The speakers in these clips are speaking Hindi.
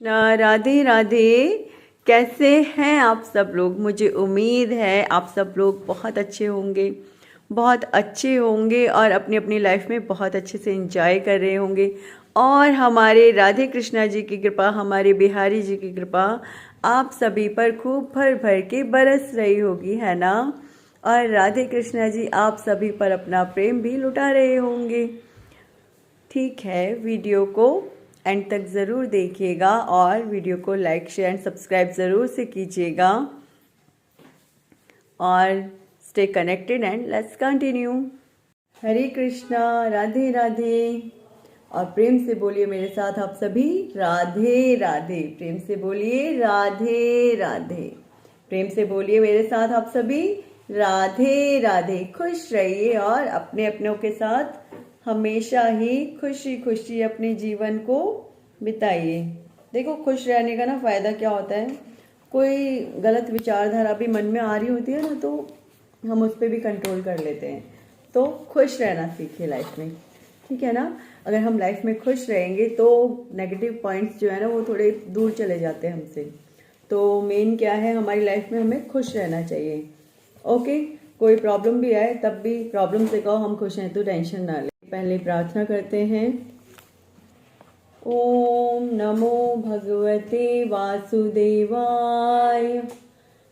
राधे राधे। कैसे हैं आप सब लोग? मुझे उम्मीद है आप सब लोग बहुत अच्छे होंगे, बहुत अच्छे होंगे और अपनी अपनी लाइफ में बहुत अच्छे से एंजॉय कर रहे होंगे। और हमारे राधे कृष्णा जी की कृपा, हमारे बिहारी जी की कृपा आप सभी पर खूब भर भर के बरस रही होगी, है ना। और राधे कृष्णा जी आप सभी पर अपना प्रेम भी लुटा रहे होंगे। ठीक है, वीडियो को एंड तक ज़रूर देखिएगा और वीडियो को लाइक शेयर एंड सब्सक्राइब ज़रूर से कीजिएगा और stay connected and let's continue. Hare Krishna, Radhe Radhe. और प्रेम से बोलिए मेरे साथ आप सभी, राधे राधे। प्रेम से बोलिए राधे राधे। प्रेम से बोलिए मेरे साथ आप सभी, राधे राधे। खुश रहिए और अपने अपनों के साथ हमेशा ही खुशी खुशी अपने जीवन को बिताइए। देखो, खुश रहने का ना फायदा क्या होता है, कोई गलत विचारधारा भी मन में आ रही होती है ना, तो हम उस पर भी कंट्रोल कर लेते हैं। तो खुश रहना सीखिए लाइफ में, ठीक है ना। अगर हम लाइफ में खुश रहेंगे तो नेगेटिव पॉइंट्स जो है ना वो थोड़े दूर चले जाते हैं हमसे। तो मेन क्या है, हमारी लाइफ में हमें खुश रहना चाहिए। ओके, कोई प्रॉब्लम भी आए तब भी प्रॉब्लम से कहो हम खुश हैं, तो टेंशन ना ले। पहले प्रार्थना करते हैं। ओम नमो भगवते वासुदेवाय।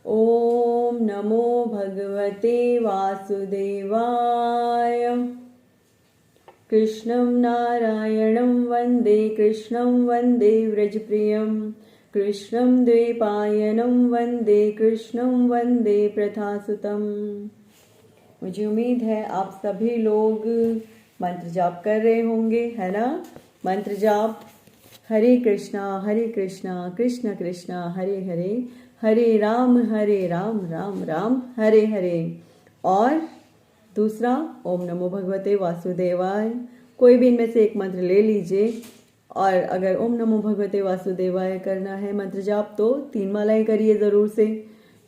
ओम नमो भगवते वासुदेवाय। कृष्णं नारायणं वन्दे, कृष्णं वन्दे व्रजप्रियं, कृष्णं द्वैपायनं वन्दे, कृष्णं वन्दे प्रथासुतम्। मुझे उम्मीद है आप सभी लोग मंत्र जाप कर रहे होंगे, है ना। मंत्र जाप हरे कृष्णा कृष्ण कृष्णा हरे हरे, हरे राम राम राम हरे हरे। और दूसरा ओम नमो भगवते वासुदेवाय। कोई भी इनमें से एक मंत्र ले लीजिए। और अगर ओम नमो भगवते वासुदेवाय करना है मंत्र जाप तो 3 मालाएं करिए ज़रूर से।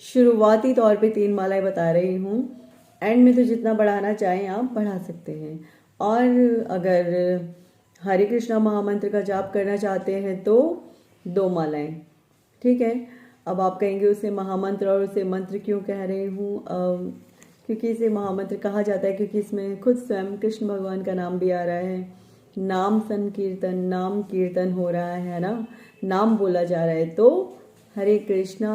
शुरुआती तौर पे 3 मालाएं बता रही हूँ, एंड में तो जितना बढ़ाना चाहें आप बढ़ा सकते हैं। और अगर हरे कृष्णा महामंत्र का जाप करना चाहते हैं तो 2 मालाएं, ठीक है। अब आप कहेंगे उसे महामंत्र और उसे मंत्र क्यों कह रही हूँ, क्योंकि इसे महामंत्र कहा जाता है क्योंकि इसमें खुद स्वयं कृष्ण भगवान का नाम भी आ रहा है। नाम संकीर्तन, नाम कीर्तन हो रहा है ना, नाम बोला जा रहा है। तो हरे कृष्णा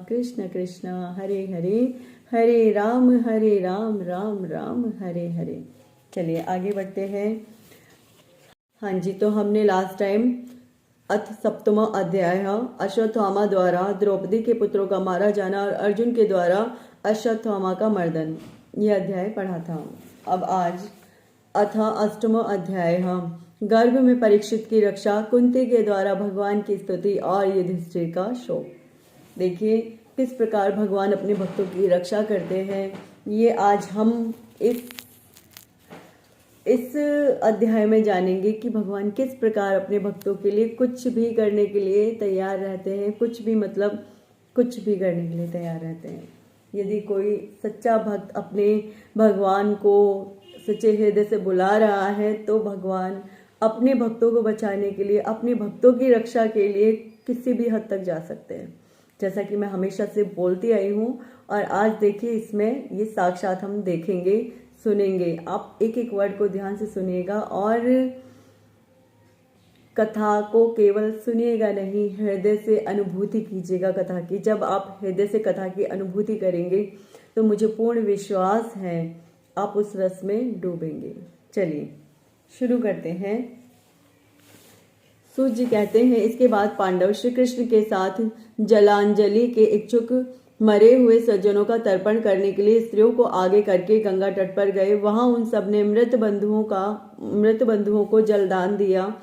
कृष्ण कृष्णा हरे हरे, हरे राम राम राम हरे हरे। चलिए आगे बढ़ते हैं। हाँ जी, तो हमने लास्ट टाइम अथ सप्तम अध्याय अश्वत्थामा द्वारा द्रौपदी के पुत्रों का मारा जाना और अर्जुन के द्वारा अश्वत्थामा का मर्दन, यह अध्याय पढ़ा था। अब आज अथ अष्टम अध्याय गर्भ में परीक्षित की रक्षा, कुंती के द्वारा भगवान की स्तुति और युधिष्ठिर का शोक। देखिए किस प्रकार भगवान अपने भक्तों की रक्षा करते हैं, ये आज हम इस अध्याय में जानेंगे कि भगवान किस प्रकार अपने भक्तों के लिए कुछ भी करने के लिए तैयार रहते हैं। कुछ भी मतलब कुछ भी करने के लिए तैयार रहते हैं। यदि कोई सच्चा भक्त अपने भगवान को सच्चे हृदय से बुला रहा है तो भगवान अपने भक्तों को बचाने के लिए, अपने भक्तों की रक्षा के लिए किसी भी हद तक जा सकते हैं, जैसा कि मैं हमेशा से बोलती आई हूँ। और आज देखिए इसमें ये साक्षात हम देखेंगे, सुनेंगे। आप एक एक वर्ड को ध्यान से सुनिएगा और कथा को केवल सुनिएगा नहीं, हृदय से अनुभूति कीजिएगा कथा की। जब आप हृदय से कथा की अनुभूति करेंगे तो मुझे पूर्ण विश्वास है आप उस रस में डूबेंगे। चलिए शुरू करते हैं। सूत जी कहते हैं, इसके बाद पांडव श्री कृष्ण के साथ जलांजलि के इच्छुक मरे हुए सज्जनों का तर्पण करने के लिए स्त्रियों को आगे करके गंगा तट पर गए। वहां उन सब ने मृत बंधुओं को जलदान दिया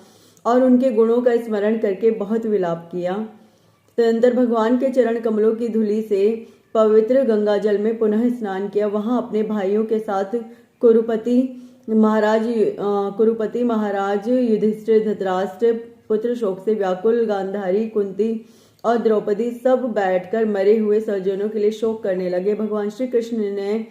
और उनके गुणों का स्मरण करके बहुत विलाप किया। तदनंतर भगवान के चरण कमलों की धूलि से पवित्र गंगा जल में पुनः स्नान किया। वहां अपने भाइयों के साथ कुरुपति महाराज युधिष्ठिर, धृतराष्ट्र पुत्र शोक से व्याकुल, गांधारी, कुंती और द्रौपदी सब बैठकर मरे हुए सज्जनों के लिए शोक करने लगे। भगवान श्री कृष्ण ने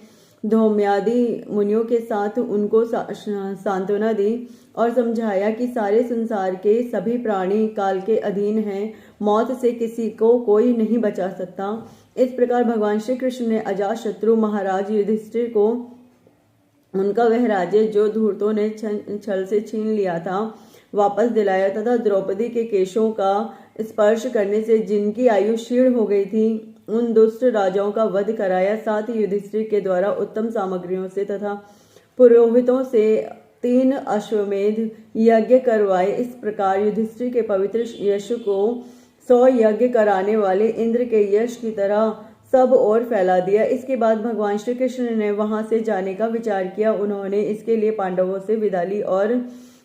धौम्यादि मुनियों के साथ उनको सांत्वना दी और समझाया कि सारे संसार के सभी प्राणी काल के अधीन हैं, मौत से किसी को कोई नहीं बचा सकता। इस प्रकार भगवान श्री कृष्ण ने अजातशत्रु महाराज युधिष्ठिर को उनका वह राज्य जो धूर्तों ने छल से छीन लिया था वापस दिलाया, तथा द्रौपदी के केशों का स्पर्श करने से जिनकी आयु क्षीण हो गई थी उन दुष्ट राजाओं का वध कराया। साथ ही युधिष्ठिर के द्वारा उत्तम सामग्रियों से तथा पुरोहितों से 3 अश्वमेध यज्ञ करवाए। इस प्रकार युधिष्ठिर के पवित्र यश को 100 यज्ञ कराने वाले इंद्र के यश की तरह सब और फैला दिया। इसके बाद भगवान श्री कृष्ण ने वहां से जाने का विचार किया। उन्होंने इसके लिए पांडवों से विदा ली और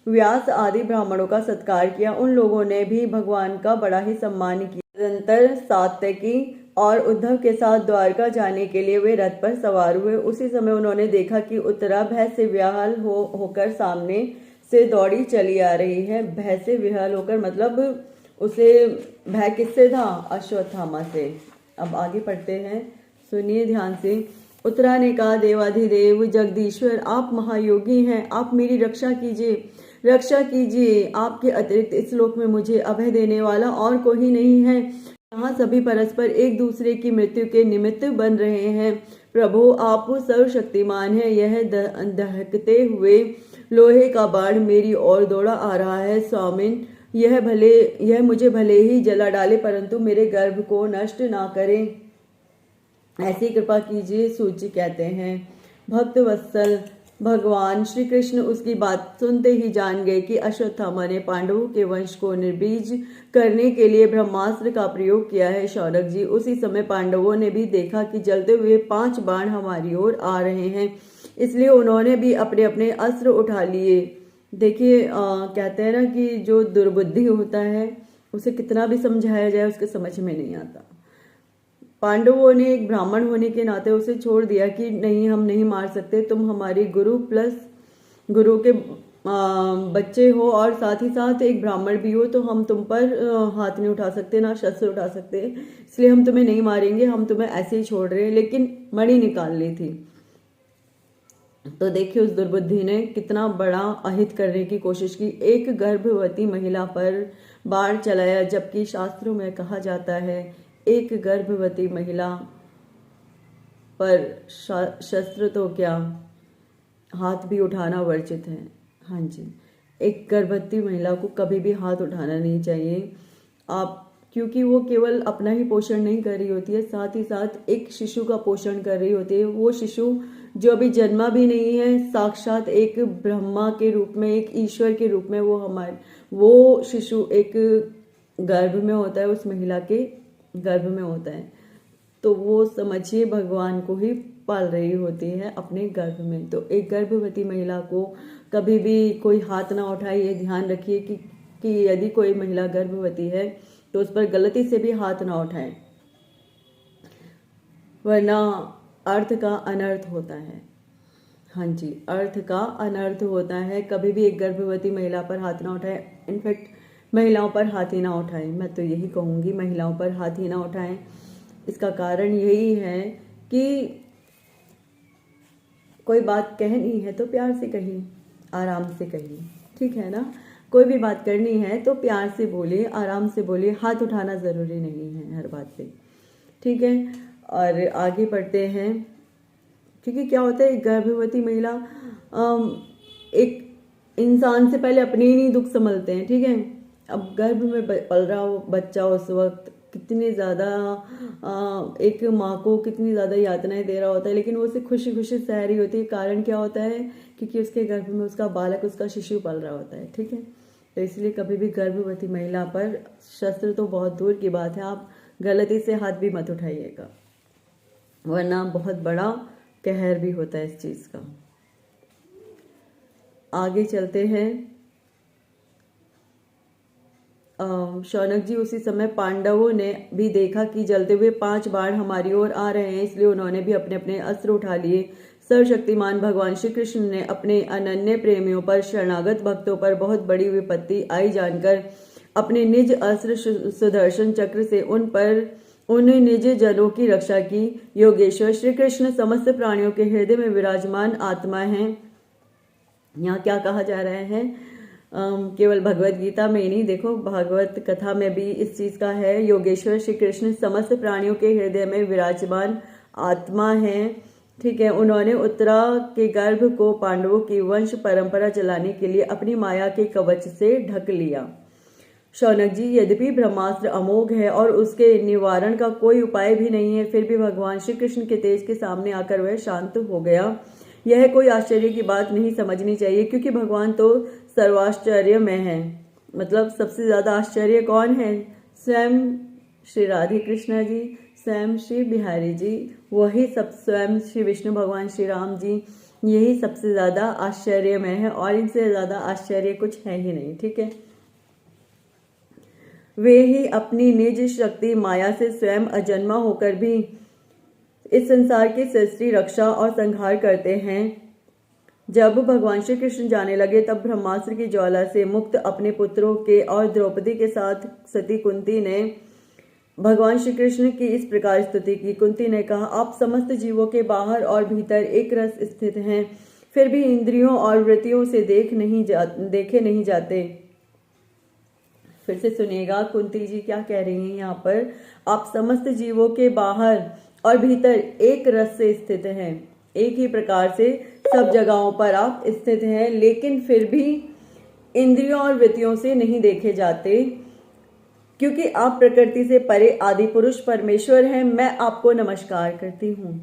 व्यास आदि ब्राह्मणों का सत्कार किया। उन लोगों ने भी भगवान का बड़ा ही सम्मान किया। निरंतर सात्यकी और उद्धव के साथ द्वारका जाने के लिए वे रथ पर सवार हुए। उसी समय उन्होंने देखा कि उत्तरा भय से विह्वल होकर सामने से दौड़ी चली आ रही है। भय से विह्वल होकर मतलब उसे भय किससे था? अश्वत्थामा से। अब आगे पढ़ते हैं, सुनिए ध्यान से। उत्तरा ने कहा, देवाधिदेव जगदीश्वर आप महायोगी हैं, आप मेरी रक्षा कीजिए, रक्षा कीजिए। आपके अतिरिक्त इस लोक में मुझे अभय देने वाला और कोई नहीं है। यहाँ सभी परस्पर एक दूसरे की मृत्यु के निमित्त बन रहे हैं। प्रभु आप सर्वशक्तिमान हैं। यह दहकते हुए लोहे का बाण मेरी ओर दौड़ा आ रहा है। स्वामिन, यह मुझे भले ही जला डाले परंतु मेरे गर्भ को नष्ट ना करे, ऐसी कृपा कीजिए। सूची कहते हैं, भक्त वत्सल भगवान श्री कृष्ण उसकी बात सुनते ही जान गए कि अश्वत्थामा ने पांडवों के वंश को निर्बीज करने के लिए ब्रह्मास्त्र का प्रयोग किया है। शौनक जी, उसी समय पांडवों ने भी देखा कि जलते हुए 5 बाण हमारी ओर आ रहे हैं, इसलिए उन्होंने भी अपने अपने अस्त्र उठा लिए। देखिए कहते हैं ना कि जो दुर्बुद्धि होता है उसे कितना भी समझाया जाए उसके समझ में नहीं आता। पांडवों ने एक ब्राह्मण होने के नाते उसे छोड़ दिया कि नहीं, हम नहीं मार सकते, तुम हमारी गुरु प्लस गुरु के बच्चे हो और साथ ही साथ एक ब्राह्मण भी हो, तो हम तुम पर हाथ नहीं उठा सकते, ना शस्त्र उठा सकते, इसलिए हम तुम्हें नहीं मारेंगे, हम तुम्हें ऐसे ही छोड़ रहे हैं। लेकिन मणि निकाल ली थी। तो देखिए उस दुर्बुद्धि ने कितना बड़ा अहित करने की कोशिश की। एक गर्भवती महिला पर बाण चलाया, जबकि शास्त्रों में कहा जाता है एक गर्भवती महिला पर शस्त्र तो क्या, हाथ भी उठाना वर्जित है। हाँ जी, एक गर्भवती महिला को कभी भी हाथ उठाना नहीं चाहिए आप, क्योंकि वो केवल अपना ही पोषण नहीं कर रही होती है, साथ ही साथ एक शिशु का पोषण कर रही होती है। वो शिशु जो अभी जन्मा भी नहीं है, साक्षात एक ब्रह्मा के रूप में, एक ईश्वर के रूप में वो शिशु एक गर्भ में होता है, उस महिला के गर्भ में होता है। तो वो समझिए भगवान को ही पाल रही होती है अपने गर्भ में। तो एक गर्भवती महिला को कभी भी कोई हाथ ना उठाए। ये ध्यान रखिए कि यदि कोई महिला गर्भवती है तो उस पर गलती से भी हाथ ना उठाए, वरना अर्थ का अनर्थ होता है। हाँ जी, अर्थ का अनर्थ होता है। कभी भी एक गर्भवती महिला पर हाथ ना उठाए। इनफैक्ट महिलाओं पर हाथ ही ना उठाएं। मैं तो यही कहूँगी, महिलाओं पर हाथ ही ना उठाएं। इसका कारण यही है कि कोई बात कहनी है तो प्यार से कहिए, आराम से कहिए, ठीक है ना। कोई भी बात करनी है तो प्यार से बोलिए, आराम से बोलिए, हाथ उठाना ज़रूरी नहीं है हर बात पे, ठीक है। और आगे बढ़ते हैं, क्योंकि क्या होता है, एक गर्भवती महिला एक इंसान से पहले अपने ही नहीं दुख संभलते हैं, ठीक है। अब गर्भ में पल रहा हो बच्चा, उस वक्त कितनी ज़्यादा एक माँ को कितनी ज़्यादा यातनाएं दे रहा होता है, लेकिन वो उसे खुशी खुशी सह रही होती है। कारण क्या होता है, क्योंकि उसके गर्भ में उसका बालक, उसका शिशु पल रहा होता है, ठीक है। तो इसलिए कभी भी गर्भवती महिला पर शस्त्र तो बहुत दूर की बात है, आप गलती से हाथ भी मत उठाइएगा, वरना बहुत बड़ा कहर भी होता है इस चीज़ का। आगे चलते हैं। शौनक जी, उसी समय पांडवों ने भी देखा कि जलते हुए 5 बाण हमारी ओर आ रहे हैं, इसलिए उन्होंने भी अपने अपने अस्त्र उठा लिए। सर्वशक्तिमान भगवान श्री कृष्ण ने अपने अनन्य प्रेमियों पर, शरणागत भक्तों पर बहुत बड़ी विपत्ति आई जानकर अपने निज अस्त्र सुदर्शन चक्र से उन निज जनों की रक्षा की। योगेश्वर श्री कृष्ण समस्त प्राणियों के हृदय में विराजमान आत्मा हैं। यहाँ क्या कहा जा रहा है केवल भगवत गीता में ही नहीं, देखो भागवत कथा में भी इस चीज का है। योगेश्वर श्री कृष्ण समस्त प्राणियों के हृदय में विराजमान आत्मा है, ठीक है। उन्होंने उत्तरा के गर्भ को पांडवों की वंश परंपरा चलाने के लिए अपनी माया के कवच से ढक लिया। शौनक जी, यद्यपि ब्रह्मास्त्र अमोघ है और उसके निवारण का कोई उपाय भी नहीं है, फिर भी भगवान श्री कृष्ण के तेज के सामने आकर वह शांत हो गया। यह कोई आश्चर्य की बात नहीं समझनी चाहिए, क्योंकि भगवान तो सर्वाश्चर्य में है। मतलब सबसे ज्यादा आश्चर्य कौन है? स्वयं श्री राधे कृष्णा जी, स्वयं श्री बिहारी जी, वही सब स्वयं श्री विष्णु भगवान श्री राम जी, यही सबसे ज्यादा आश्चर्य में है और इनसे ज्यादा आश्चर्य कुछ है ही नहीं, ठीक है। वे ही अपनी निज शक्ति माया से स्वयं अजन्मा होकर भी इस संसार की सृष्टि, रक्षा और संहार करते हैं। जब भगवान श्री कृष्ण जाने लगे तब ब्रह्मास्त्र की ज्वाला से मुक्त अपने पुत्रों के और द्रौपदी के साथ सती कुंती ने भगवान श्री कृष्ण की इस प्रकार स्तुति की। कुंती ने कहा, आप समस्त जीवों के बाहर और भीतर एक रस स्थित हैं, फिर भी इंद्रियों और वृत्तियों से देखे नहीं जाते। फिर से सुनिएगा कुंती जी क्या कह रही हैं यहाँ पर। आप समस्त जीवों के बाहर और भीतर एक रस से स्थित हैं, एक ही प्रकार से सब जगहों पर आप स्थित हैं, लेकिन फिर भी इंद्रियों और वृत्तियों से नहीं देखे जाते, क्योंकि आप प्रकृति से परे आदि पुरुष परमेश्वर हैं। मैं आपको नमस्कार करती हूँ।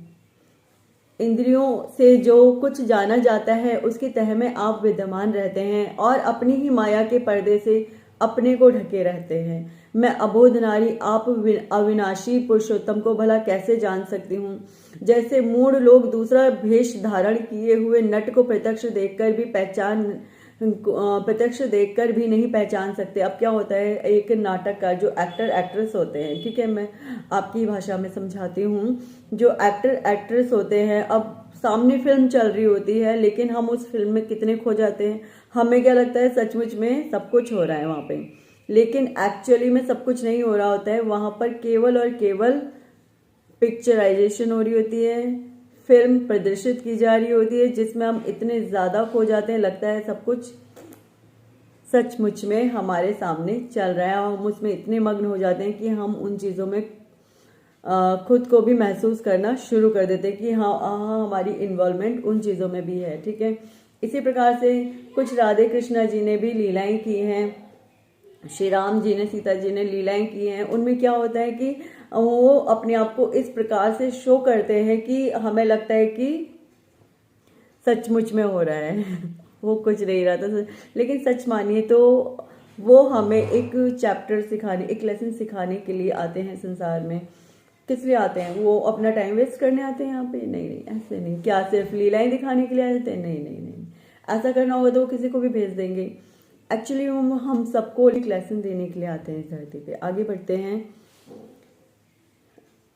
इंद्रियों से जो कुछ जाना जाता है उसकी तह में आप विद्यमान रहते हैं और अपनी ही माया के पर्दे से अपने को ढके रहते हैं। मैं अबोध नारी, आप अविनाशी पुरुषोत्तम को भला कैसे जान सकती हूँ? जैसे मूढ़ लोग दूसरा भेष धारण किए हुए नट को प्रत्यक्ष देखकर भी नहीं पहचान सकते। अब क्या होता है, एक नाटक का जो एक्टर एक्ट्रेस होते हैं, ठीक है, मैं आपकी भाषा में समझाती हूँ। जो एक्टर एक्ट्रेस होते हैं, अब सामने फिल्म चल रही होती है, लेकिन हम उस फिल्म में कितने खो जाते हैं। हमें क्या लगता है सचमुच में सब कुछ हो रहा है वहां पे, लेकिन एक्चुअली में सब कुछ नहीं हो रहा होता है। वहां पर केवल और केवल पिक्चराइजेशन हो रही होती है, फिल्म प्रदर्शित की जा रही होती है, जिसमें हम इतने ज्यादा खो जाते हैं, लगता है सब कुछ सचमुच में हमारे सामने चल रहा है और हम उसमें इतने मग्न हो जाते हैं कि हम उन चीजों में खुद को भी महसूस करना शुरू कर देते हैं कि हाँ हमारी इन्वॉल्वमेंट उन चीजों में भी है, ठीक है। इसी प्रकार से कुछ राधे कृष्णा जी ने भी लीलाएं की हैं, श्री राम जी ने, सीता जी ने लीलाएं की हैं। उनमें क्या होता है कि वो अपने आप को इस प्रकार से शो करते हैं कि हमें लगता है कि सचमुच में हो रहा है वो कुछ नहीं रहा था, लेकिन सच मानिए तो वो हमें एक चैप्टर सिखाने, एक लेसन सिखाने के लिए आते हैं संसार में। किस लिए आते हैं? वो अपना टाइम वेस्ट करने आते हैं यहाँ पे? नहीं नहीं, ऐसे नहीं। क्या सिर्फ लीलाएं दिखाने के लिए आते हैं? नहीं नहीं नहीं, ऐसा करना होगा तो वो किसी को भी भेज देंगे। एक्चुअली हम सबको एक लेसन देने के लिए आते हैं इस धरती पे। आगे बढ़ते हैं।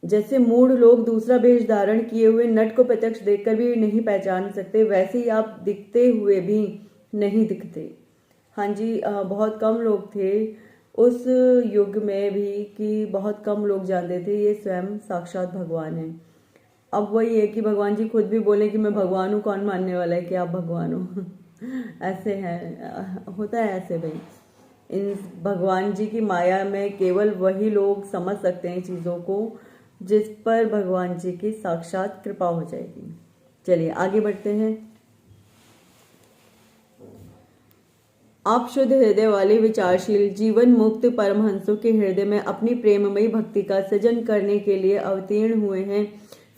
जैसे मूढ़ लोग दूसरा वेश धारण किए हुए नट को प्रत्यक्ष देखकर भी नहीं पहचान सकते, वैसे ही आप दिखते हुए भी नहीं दिखते। हाँ जी, बहुत कम लोग थे उस युग में भी कि बहुत कम लोग जानते थे ये स्वयं साक्षात भगवान है। अब वही है कि भगवान जी खुद भी बोले कि मैं भगवान हूँ, कौन मानने वाला है कि आप भगवान हो ऐसे है, होता है ऐसे भाई। इन भगवान जी की माया में केवल वही लोग समझ सकते हैं चीज़ों को जिस पर भगवान जी की साक्षात कृपा हो जाएगी। चलिए आगे बढ़ते हैं। आप शुद्ध हृदय वाले विचारशील जीवन मुक्त परमहंसों के हृदय में अपनी प्रेममयी भक्ति का सृजन करने के लिए अवतीर्ण हुए हैं।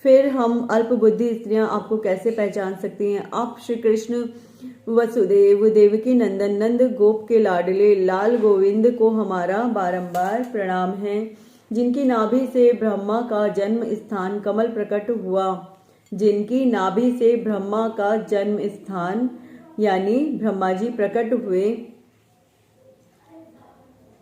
फिर हम अल्प बुद्धि स्त्रियां आपको कैसे पहचान सकती हैं? आप श्री कृष्ण वसुदेव देवकी नंदन नंद गोप के लाडले लाल गोविंद को हमारा बारंबार प्रणाम है, जिनकी नाभि से ब्रह्मा का जन्म स्थान कमल प्रकट हुआ। जिनकी नाभि से ब्रह्मा का जन्म स्थान यानी ब्रह्मा जी प्रकट हुए,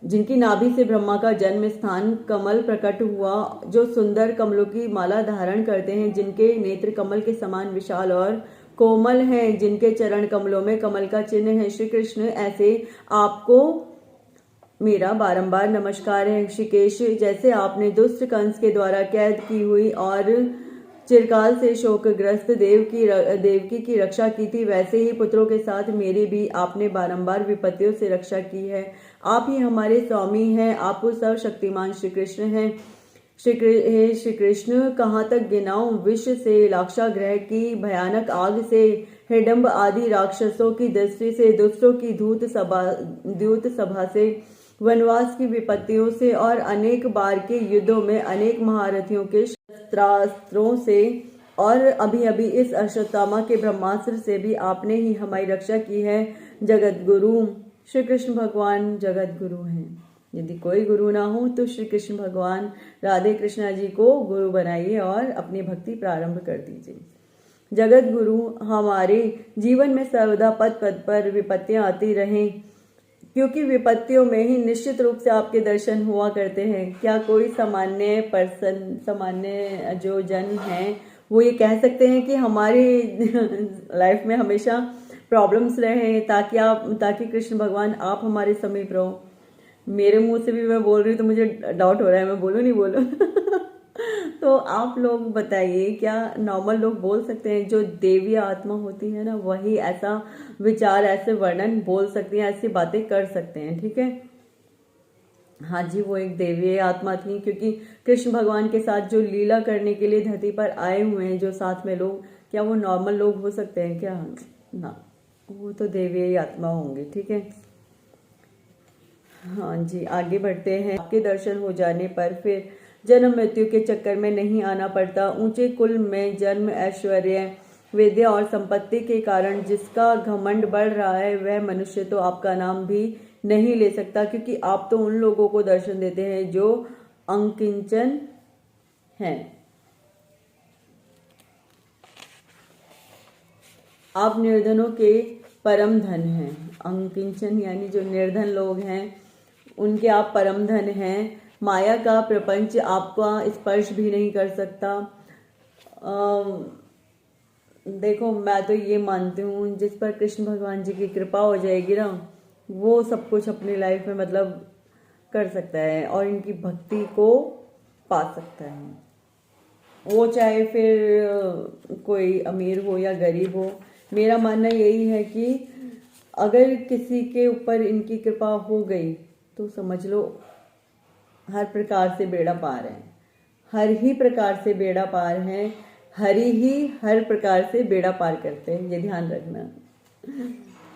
जिनकी नाभि से ब्रह्मा का जन्म स्थान कमल प्रकट हुआ, जो सुंदर कमलों की माला धारण करते हैं, जिनके नेत्र कमल के समान विशाल और कोमल हैं, जिनके चरण कमलों में कमल का चिन्ह है। श्री कृष्ण, ऐसे आपको मेरा बारंबार नमस्कार है। ऋषिकेश, जैसे आपने दुष्ट कंस के द्वारा कैद की हुई और चिरकाल से शोकग्रस्त देवकी की रक्षा की थी, वैसे ही पुत्रों के साथ मेरी भी आपने बारंबार विपत्तियों से रक्षा की है। आप ही हमारे स्वामी हैं, आप सर्वशक्तिमान श्री कृष्ण हैं। श्री कृष्ण कहाँ तक गिनाऊं, विष से, लाक्षागृह की भयानक आग से, हिडम्ब आदि राक्षसों की दृष्टि से, दुष्टों की दूत सभा से, वनवास की विपत्तियों से और अनेक बार के युद्धों में अनेक महारथियों के शस्त्रास्त्रों से और अभी अभी इस अश्वत्थामा के ब्रह्मास्त्र से भी आपने ही हमारी रक्षा की है। जगत गुरु श्री कृष्ण भगवान जगत गुरु हैं। यदि कोई गुरु ना हो तो श्री कृष्ण भगवान राधे कृष्णा जी को गुरु बनाइए और अपनी भक्ति प्रारंभ कर दीजिए। जगत गुरु हमारे जीवन में सर्वदा पद पद पर विपत्तियां आती रहें, क्योंकि विपत्तियों में ही निश्चित रूप से आपके दर्शन हुआ करते हैं। क्या कोई सामान्य जो जन हैं वो ये कह सकते हैं कि हमारी लाइफ में हमेशा प्रॉब्लम्स रहे ताकि कृष्ण भगवान आप हमारे समीप रहो? मेरे मुंह से भी मैं बोल रही हूँ तो मुझे डाउट हो रहा है, मैं बोलूँ नहीं बोलूँ? तो आप लोग बताइए, क्या नॉर्मल लोग बोल सकते हैं? जो देवी आत्मा होती है ना, वही ऐसा विचार, ऐसे वर्णन बोल सकती हैं, ऐसी बातें कर सकते हैं, ठीक है? हाँ जी, वो एक देवी आत्मा थी, क्योंकि कृष्ण भगवान के साथ जो लीला करने के लिए धरती पर आए हुए हैं जो साथ में लोग, क्या वो नॉर्मल लोग हो सकते हैं क्या? ना, वो तो देवी आत्मा होंगे, ठीक है? हाँ जी, आगे बढ़ते हैं। आपके दर्शन हो जाने पर फिर जन्म मृत्यु के चक्कर में नहीं आना पड़ता। ऊंचे कुल में जन्म, ऐश्वर्य, विद्या और संपत्ति के कारण जिसका घमंड बढ़ रहा है वह मनुष्य तो आपका नाम भी नहीं ले सकता, क्योंकि आप तो उन लोगों को दर्शन देते हैं जो अंकिंचन हैं। आप निर्धनों के परम धन हैं। अंकिंचन यानी जो निर्धन लोग हैं उनके आप परम धन हैं। माया का प्रपंच आपका स्पर्श भी नहीं कर सकता। देखो, मैं तो ये मानती हूँ जिस पर कृष्ण भगवान जी की कृपा हो जाएगी ना, वो सब कुछ अपनी लाइफ में मतलब कर सकता है और इनकी भक्ति को पा सकता है। वो चाहे फिर कोई अमीर हो या गरीब हो। मेरा मानना यही है कि अगर किसी के ऊपर इनकी कृपा हो गई तो समझ लो हर प्रकार से बेड़ा पार है। हर ही प्रकार से बेड़ा पार है। हरि ही हर प्रकार से बेड़ा पार करते हैं, ये ध्यान रखना।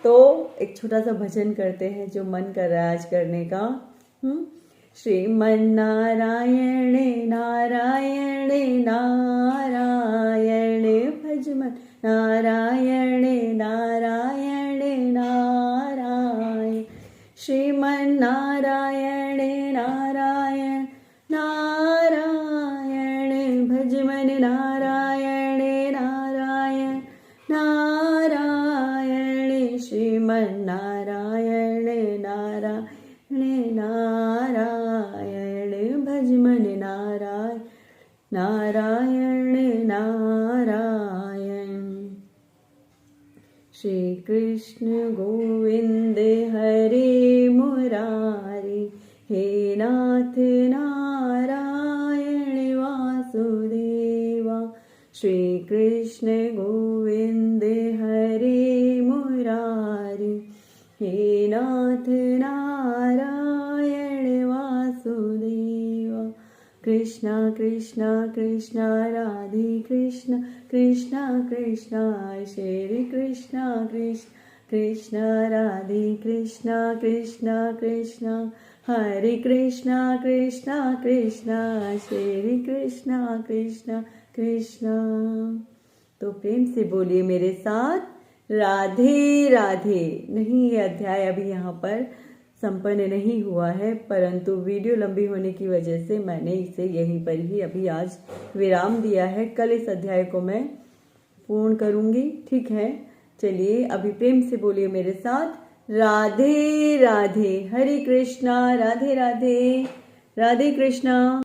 तो एक छोटा सा भजन करते हैं जो मन कर रहा है आज करने का। श्रीमन नारायण नारायण नारायण भजमन नारायण नारायण नारायण। श्रीमन नारायण नारायण नारायण भजमन नारायण नारायण नारायण। श्रीमन नारायण नारायण नारायण भजमन नारायण नारायण नारायण। श्री कृष्ण गोविंद हरे मुरारी, हे नाथ नारायण वासुदेवा। श्री कृष्ण गोविंद हरे मुरारी, हे नाथ नारायण वासुदेवा। कृष्णा कृष्णा कृष्णा राधे कृष्णा कृष्णा कृष्णा श्री कृष्णा कृष्ण कृष्णा राधे कृष्णा कृष्णा कृष्णा हरे कृष्णा कृष्णा कृष्णा श्री कृष्णा कृष्णा कृष्णा। तो प्रेम से बोलिए मेरे साथ, राधे राधे। नहीं, ये अध्याय अभी यहाँ पर संपन्न नहीं हुआ है, परंतु वीडियो लंबी होने की वजह से मैंने इसे यहीं पर ही अभी आज विराम दिया है। कल इस अध्याय को मैं पूर्ण करूंगी, ठीक है? चलिए अभी प्रेम से बोलिए मेरे साथ, राधे राधे। हरे कृष्णा, राधे राधे, राधे कृष्णा।